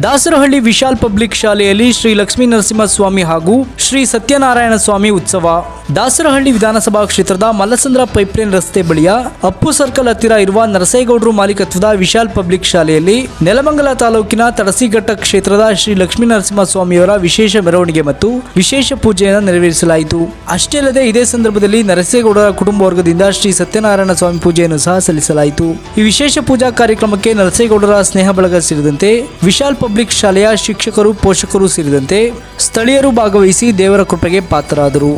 Dasarahalli Vishal public ಶಾಲೆಯಲ್ಲಿ ಶ್ರೀ ಲಕ್ಷ್ಮೀ ನರಸಿಂಹಸ್ವಾಮಿ ಹಾಗೂ ಶ್ರೀ ಸತ್ಯನಾರಾಯಣ ಸ್ವಾಮಿ ಉತ್ಸವ. ದಾಸರಹಳ್ಳಿ ವಿಧಾನಸಭಾ ಕ್ಷೇತ್ರದ ಮಲ್ಲಸಂದ್ರ ಪೈಪ್ಲೈನ್ ರಸ್ತೆ ಬಳಿಯ ಅಪ್ಪು ಸರ್ಕಲ್ ಹತ್ತಿರ ಇರುವ ನರಸೇಗೌಡರು ಮಾಲೀಕತ್ವದ ವಿಶಾಲ್ ಪಬ್ಲಿಕ್ ಶಾಲೆಯಲ್ಲಿ ನೆಲಮಂಗಲ ತಾಲೂಕಿನ ತಡಸಿಘಟ್ಟ ಕ್ಷೇತ್ರದ ಶ್ರೀ ಲಕ್ಷ್ಮೀ ನರಸಿಂಹಸ್ವಾಮಿಯವರ ವಿಶೇಷ ಮೆರವಣಿಗೆ ಮತ್ತು ವಿಶೇಷ ಪೂಜೆಯನ್ನು ನೆರವೇರಿಸಲಾಯಿತು. ಅಷ್ಟೇ ಅಲ್ಲದೆ ಇದೇ ಸಂದರ್ಭದಲ್ಲಿ ನರಸೇಗೌಡರ ಕುಟುಂಬ ವರ್ಗದಿಂದ ಶ್ರೀ ಸತ್ಯನಾರಾಯಣ ಸ್ವಾಮಿ ಪೂಜೆಯನ್ನು ಸಹ ಸಲ್ಲಿಸಲಾಯಿತು. ಈ ವಿಶೇಷ ಪೂಜಾ ಕಾರ್ಯಕ್ರಮಕ್ಕೆ ನರಸೇಗೌಡರ ಸ್ನೇಹ ಬಳಗ ಸೇರಿದಂತೆ ವಿಶಾಲ್ ಪಬ್ಲಿಕ್ ಶಾಲೆಯ ಶಿಕ್ಷಕರು, ಪೋಷಕರು ಸೇರಿದಂತೆ ಸ್ಥಳೀಯರು ಭಾಗವಹಿಸಿ ದೇವರ ಕೃಪೆಗೆ ಪಾತ್ರರಾದರು.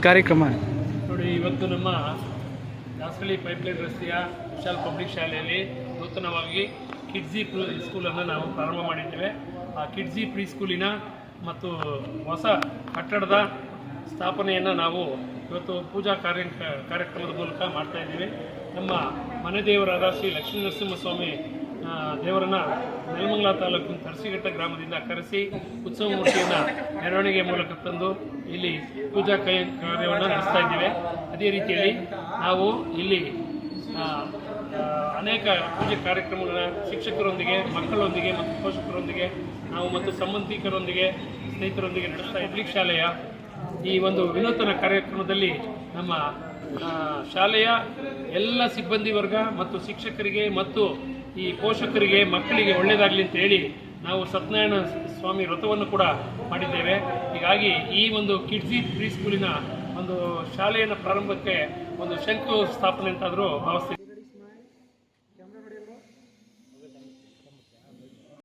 ಕಾರ್ಯಕ್ರಮ ನೋಡಿ, ಇವತ್ತು ನಮ್ಮ ದಾಸರಳ್ಳಿ ಪೈಪ್ಲೈನ್ ರಸ್ತೆಯ ವಿಶಾಲ್ ಪಬ್ಲಿಕ್ ಶಾಲೆಯಲ್ಲಿ ನೂತನವಾಗಿ ಕಿಡ್ಜಿ ಸ್ಕೂಲನ್ನು ನಾವು ಪ್ರಾರಂಭ ಮಾಡಿದ್ದೇವೆ. ಆ ಕಿಡ್ಜಿ ಪ್ರೀ ಸ್ಕೂಲಿನ ಮತ್ತು ಹೊಸ ಕಟ್ಟಡದ ಸ್ಥಾಪನೆಯನ್ನು ನಾವು ಇವತ್ತು ಪೂಜಾ ಕಾರ್ಯಕ್ರಮದ ಮೂಲಕ ಮಾಡ್ತಾ ಇದ್ದೀವಿ. ನಮ್ಮ ಮನೆ ದೇವರಾದ ಶ್ರೀ ಲಕ್ಷ್ಮೀ ನರಸಿಂಹಸ್ವಾಮಿ ದೇವರನ್ನು ನೆಲಮಂಗಲ ತಾಲೂಕಿನ ತಡಸಿಘಟ್ಟ ಗ್ರಾಮದಿಂದ ಕರೆಸಿ ಉತ್ಸವ ಮೂರ್ತಿಯನ್ನು ಮೆರವಣಿಗೆ ಮೂಲಕ ತಂದು ಇಲ್ಲಿ ಪೂಜಾ ಕಾರ್ಯವನ್ನು ನಡೆಸ್ತಾ ಇದ್ದೇವೆ. ಅದೇ ರೀತಿಯಲ್ಲಿ ನಾವು ಇಲ್ಲಿ ಅನೇಕ ಪೂಜೆ ಕಾರ್ಯಕ್ರಮಗಳ ಶಿಕ್ಷಕರೊಂದಿಗೆ, ಮಕ್ಕಳೊಂದಿಗೆ ಮತ್ತು ಪೋಷಕರೊಂದಿಗೆ ನಾವು ಮತ್ತು ಸಂಬಂಧಿಕರೊಂದಿಗೆ, ಸ್ನೇಹಿತರೊಂದಿಗೆ ನಡೆಸ್ತಾ ಪಬ್ಲಿಕ್ ಶಾಲೆಯ ಈ ಒಂದು ವಿನೂತನ ಕಾರ್ಯಕ್ರಮದಲ್ಲಿ ನಮ್ಮ ಶಾಲೆಯ ಎಲ್ಲ ಸಿಬ್ಬಂದಿ ವರ್ಗ ಮತ್ತು ಶಿಕ್ಷಕರಿಗೆ ಮತ್ತು ಈ ಪೋಷಕರಿಗೆ, ಮಕ್ಕಳಿಗೆ ಒಳ್ಳೆಯದಾಗಲಿ ಅಂತ ಹೇಳಿ ನಾವು ಸತ್ಯನಾರಾಯಣ ಸ್ವಾಮಿ ವ್ರತವನ್ನು ಕೂಡ ಮಾಡಿದ್ದೇವೆ. ಹೀಗಾಗಿ ಈ ಒಂದು ಕಿಡ್ಜಿ ಪ್ರೀ ಸ್ಕೂಲಿನ ಒಂದು ಶಾಲೆಯನ್ನು ಪ್ರಾರಂಭಕ್ಕೆ ಒಂದು ಶಂಕು ಸ್ಥಾಪನೆ ಅಂತಾದರೂ ಭಾವಿಸ್ತೀವಿ.